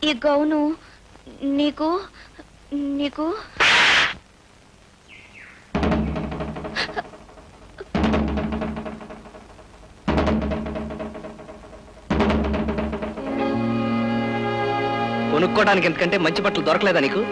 ఈ గౌను నీకు నీకు కొనుక్కోవడానికి ఎందుకంటే మంచి బట్టలు దొరకలేదా నీకు?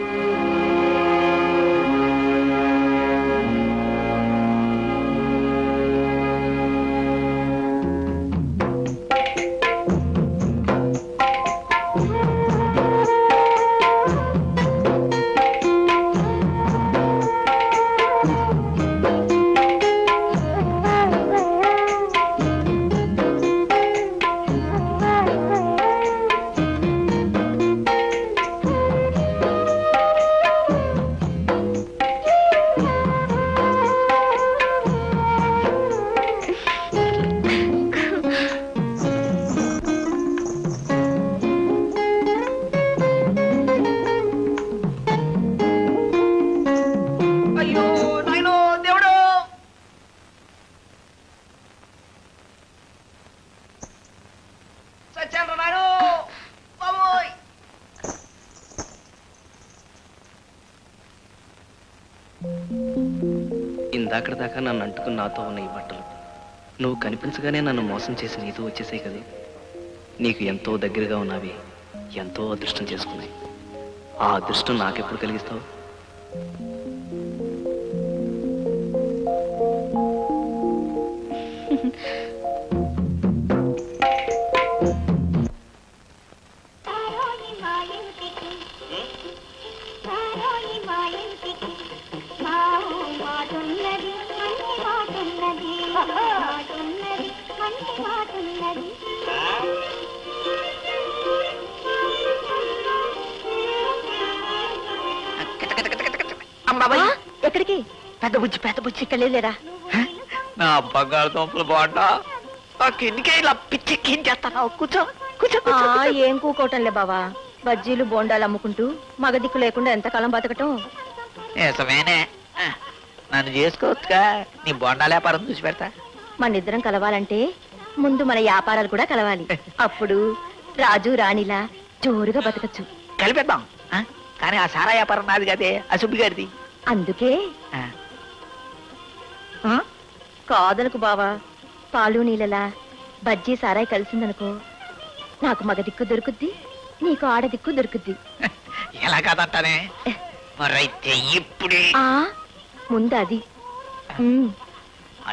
ఇందాకటి దాకా నన్ను అంటుకుని నాతో ఉన్న ఈ బట్టలు నువ్వు కనిపించగానే నన్ను మోసం చేసి నీతో వచ్చేసాయి కదా. నీకు ఎంతో దగ్గరగా ఉన్నవి ఎంతో అదృష్టం చేసుకున్నాయి. ఆ అదృష్టం నాకెప్పుడు కలిగిస్తావు? ఎక్కడికి? పెద్ద బుజ్జి ఇక్కడ లేరా? నా బంగాళదుంపలు బాగుంటా కిందికే ఇలా పిచ్చెక్కించేస్తాను. కూర్చో కూర్చో. ఏం కూకోవటంలే బావా. బజ్జీలు బోండాలు అమ్ముకుంటూ మగ దిక్కు లేకుండా ఎంతకాలం బతకటం? నిజమేనే, నన్ను చేసుకోవచ్చుగా. నీ బొండాల వ్యాపారం చూసి పెడతా. మనిద్దరం కలవాలంటే ముందు మన వ్యాపారాలు కూడా కలవాలి. అప్పుడు రాజు రాణిలా జోరుగా బతకచ్చు. కలిపేద్దాం. కానీ ఆ సారా వ్యాపారం నాది కదే, ఆ సుబ్బి గారిది. అందుకే కాదనుకు బావా. పాలు నీళ్ళలా బజ్జీ సారాయి కలిసిందనుకో, నాకు మగ దిక్కు దొరుకుద్ది, నీకు ఆడ దిక్కు దొరుకుద్ది. ఎలా కాదంటానే? మరైతే ఇప్పుడే ముందు అది.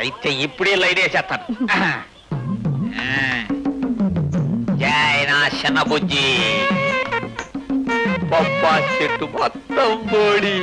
అయితే ఇప్పుడే లైన్ వేసేస్తాను. జై నా చిన్న బుజ్జి పప్పా చెట్టు మొత్తం బోడి.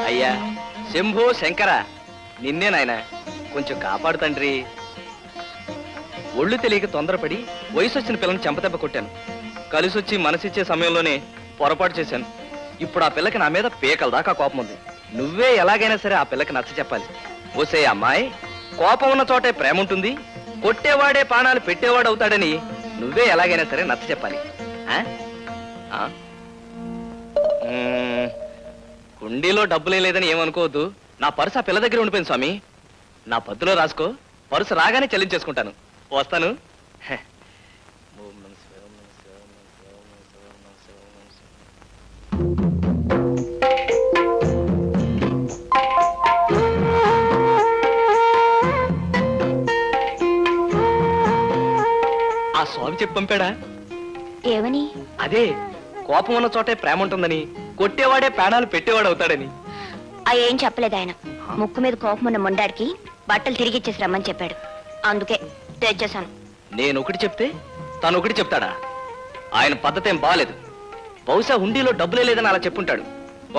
అయ్యా శంభో శంకర, నిన్నే నాయన, కొంచెం కాపాడు తండ్రి. ఒళ్ళు తెలియక తొందరపడి వయసు వచ్చిన పిల్లని చెంపదెబ్బ కొట్టాను. కలిసొచ్చి మనసిచ్చే సమయంలోనే పొరపాటు చేశాను. ఇప్పుడు ఆ పిల్లకి నా మీద పీకల దాకా కోపం ఉంది. నువ్వే ఎలాగైనా సరే ఆ పిల్లకి నచ్చ చెప్పాలి. ఓసే అమ్మాయి, కోపం ఉన్న చోటే ప్రేమ ఉంటుంది, కొట్టేవాడే పానాలు పెట్టేవాడు అవుతాడని నువ్వే ఎలాగైనా సరే నచ్చ చెప్పాలి. కుండీలో డబ్బులే లేదని ఏమనుకోవద్దు. నా పర్సు ఆ పిల్ల దగ్గర ఉండిపోయింది స్వామి. నా పద్దులో రాసుకో, పర్సు రాగానే చెల్లించేసుకుంటాను. వస్తాను. ఆ స్వామి చెప్పి పంపాడా? ఏమని? అదే, కోపం ఉన్న చోటే ప్రేమ ఉంటుందని, కొట్టేవాడే ప్రాణాలు పెట్టేవాడు అవుతాడని. ఏం చెప్పలేదు ఆయన. ముక్కు మీద కోపం ఉన్న మొండాడికి బట్టలు తిరిగి ఇచ్చేసి రమ్మని చెప్పాడు. అందుకే తెచ్చేశాను. నేను ఒకటి చెప్తే తను ఒకటి చెప్తాడా? ఆయన పద్ధతి ఏం బాలేదు. బహుశా హుండీలో డబ్బులే లేదని అలా చెప్పుంటాడు.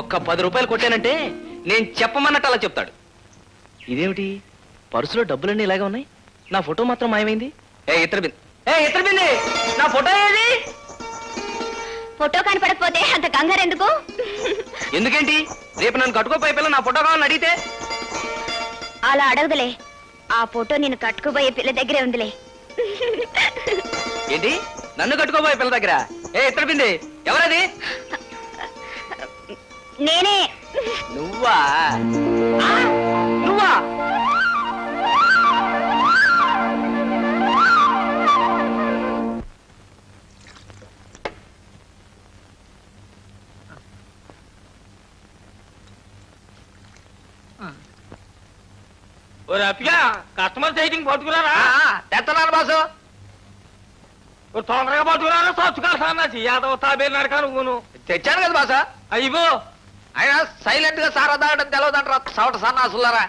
ఒక్క 10 రూపాయలు కొట్టానంటే నేను చెప్పమన్నట్టు అలా చెప్తాడు. ఇదేమిటి, పర్సులో డబ్బులన్నీ ఇలాగే ఉన్నాయి, నా ఫోటో మాత్రం మాయమైంది. ఇతర బింది, నా ఫోటో ఏది? ఫోటో కనపడకపోతే అంత కంగారు ఎందుకు? ఎందుకేంటి? రేపు నన్ను కట్టుకోపోయే పిల్ల నా ఫోటో కావాలని అడిగితే? అలా అడగదులే, ఆ ఫోటో నేను కట్టుకోబోయే పిల్ల దగ్గరే ఉందిలే. ఏంటి? నన్ను కట్టుకోబోయే పిల్ల దగ్గర? ఏ ఇతర పిండి, ఎవరది? నేనే. నువ్వా? నువ్వా? కస్టమర్ సైటింగ్ పట్టుకున్నారా? తెస్తున్నాను బాసు. తొందరగా పట్టుకున్నారా? సచ్చుకాలి సన్నాసి యాదవ తాబేలు నడక నువ్వును. తెచ్చాను కదా బాసా. అయ్యో ఆయన సైలెంట్ గా సారా తాగడం తెలవదంటారా సవట సన్నాసులారా.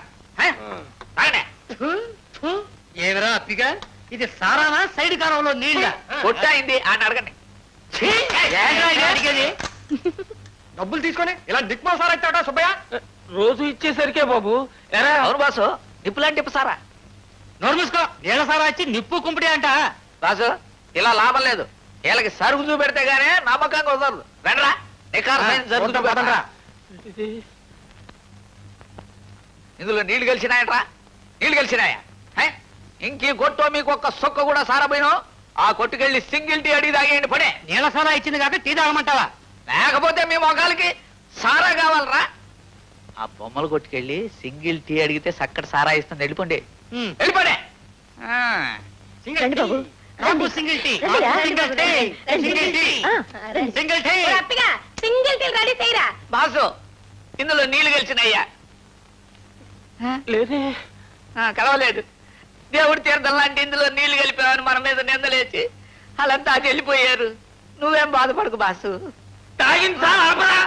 ఏమిరా అప్పిగా, ఇది సారానా సైడ్ కాలంలో నీళ్ళ? కొట్టాయింది అని అడగండి. అడిగేది డబ్బులు తీసుకొని ఇలా దిక్మా సారా ఇచ్చాడా సుబ్బయ్య? రోజు ఇచ్చేసరికే బాబు. ఎరా అవును బాసు, నిప్పులాంటి నిప్పు సారా. నోరు మూసుకో. నీళ్ళ సారా వచ్చి నిప్పు కుంపిడి అంట. బాసు ఇలా లాభం లేదు. వీళ్ళకి సరుకు చూపెడితే గానే నమ్మకంగా వదలదు. రండ్రా, జరుగుతూ పోతండ్రా. ఇందులో నీళ్లు కలిసినాయట్రా? నీళ్లు కలిసినాయా? ఇంకీ కొట్టో మీకు ఒక్క సొక్క కూడా సారపోయినో ఆ కొట్టుకెళ్ళి సింగిల్ టీ అడిగి తాగేయండి పడే. నీళ్ళ సారా ఇచ్చింది కాక టీ తాగమంటావా? లేకపోతే మీ మొగాలకి సారా కావాలరా? ఆ బొమ్మలు కొట్టుకెళ్ళి సింగిల్ టీ అడిగితే చక్కటి సారా ఇస్తుంది. వెళ్ళిపోండి, వెళ్ళిపోండి. రండి బాబు, సింగిల్ టీ, రండిరా. Single tea, single tea, single tea. Single tea ready చేయరా. బాసు ఇందులో నీళ్లు కలిసినయ్యా? లేదే. కలవలేదు. దేవుడి తీర్థం లాంటి ఇందులో నీళ్లు కలిపావని మన మీద నిందలేసి వాళ్ళంతా అటు వెళ్ళిపోయారు. నువ్వేం బాధపడకు బాసు. తాగింది సార్ ఆపరా.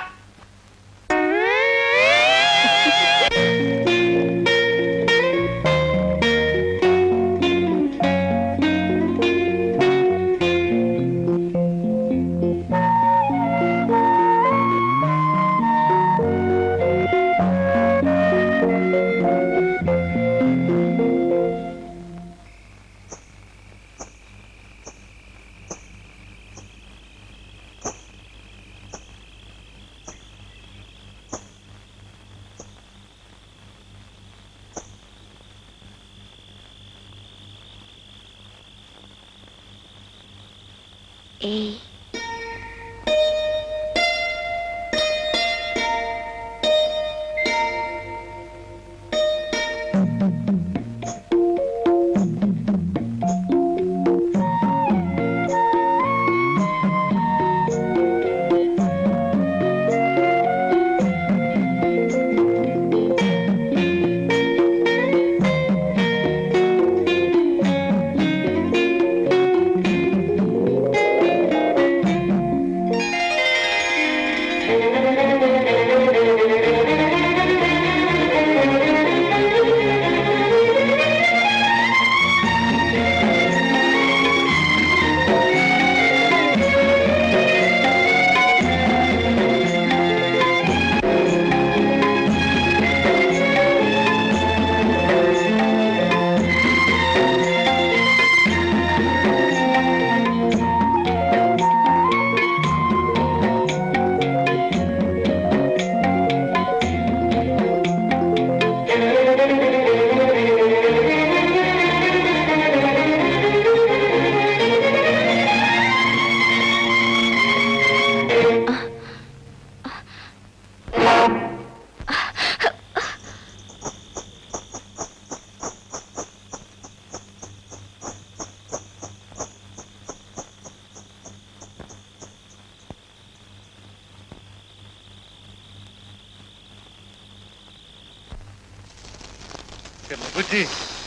బుజ్జి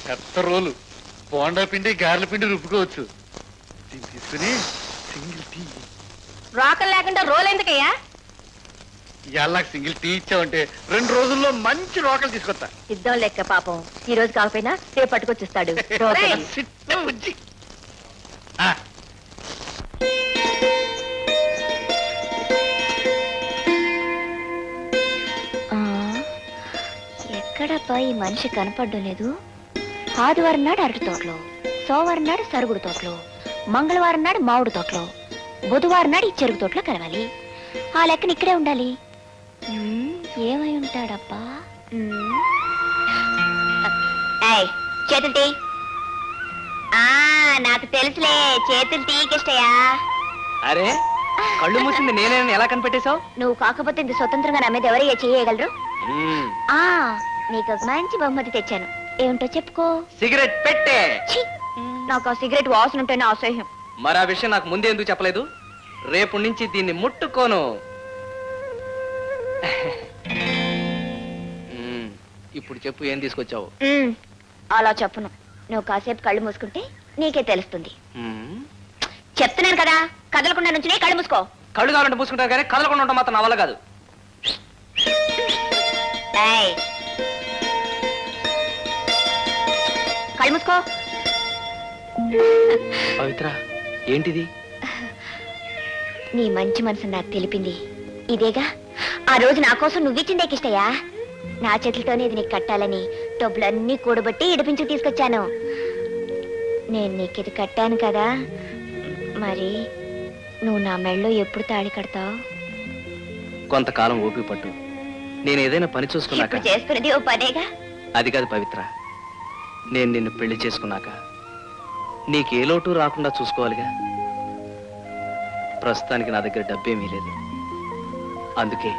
పెద్ద రోలు బోండా పిండి గారెల పిండి రుబ్బుకోవచ్చు. దీన్ని తీసుకుని సింగిల్ టీ. రోకలు లేకుండా రోల్ ఎందుకయ్యా? ఇవాళ సింగిల్ టీ ఇచ్చావంటే 2 రోజుల్లో మంచి రోకలు తీసుకొస్తా. ఇద్దాం లెక్క పాపం. ఈ రోజు కాకపోయినా రేపు పట్టుకొచ్చిస్తాడు. సిట్ట బుజ్జి. ఎక్కడబ్బా ఈ మనిషి కనపడడం లేదు? ఆదివారం నాడు అరటి తోటలో, సోమవారం నాడు సరుగుడు తోటలో, మంగళవారం నాడు మామిడి తోటలో, బుధవారం నాడు ఈ చెరుకు తోటలో కలవాలి. ఆ లెక్కన ఇక్కడే ఉండాలి. ఏమై ఉంటాడబ్బా? చేతులు తీ. నాకు తెలుసులే, చేతులు తీకిష్టయా. అరే కళ్ళు మూసింది నేనేనని ఎలా కనిపెట్టేశావు? నువ్వు కాకపోతే ఇంత స్వతంత్రంగా నా మీద ఎవరయ్యా చేయగలరు? నీకు ఒక మంచి బహుమతి తెచ్చాను. ఏమిటో చెప్పుకో. సిగరెట్ పెట్టే. నాకు ఆ సిగరెట్ వాసన ఉంటేనే అసహ్యం. మరి ఆ విషయం నాకు ముందే ఎందుకు చెప్పలేదు? రేపు నుంచి దీన్ని ముట్టుకోను. ఇప్పుడు చెప్పు, ఏం తీసుకొచ్చావు? అలా చెప్పును. నువ్వు కాసేపు కళ్ళు మూసుకుంటే నీకే తెలుస్తుంది. చెప్తున్నాను కదా, కదలకుండా నుంచి కళ్ళు మూసుకో. కళ్ళు కావాలంటే మూసుకుంటారు కానీ కదలకుండా ఉంటాం మాత్రం నా వల్ల కాదు. కళ్ళు మూసుకో. పవిత్ర, ఏంటిది? నీ మంచి మనసు నాకు తెలిపింది ఇదేగా. ఆ రోజు నా కోసం నువ్విచ్చిందే కిష్టయ్యా. నా చేతులతోనే ఇది నీకు కట్టాలని డబ్బులన్నీ కూడబట్టి ఇడిపించి తీసుకొచ్చాను. నేను నీకు ఇది కట్టాను కదా, మరి నువ్వు నా మెళ్ళలో ఎప్పుడు తాళి కడతావు? కొంతకాలం ఓపిక పట్టు. నేను ఏదైనా పని చూసుకున్నాక. చేసుకునేది ఓ పనేగా. అది కాదు పవిత్ర, నేను నిన్ను పెళ్లి చేసుకున్నాక నీకే లోటు రాకుండా చూసుకోవాలిగా. ప్రస్తుతానికి నా దగ్గర డబ్బేమీ లేదు. అందుకే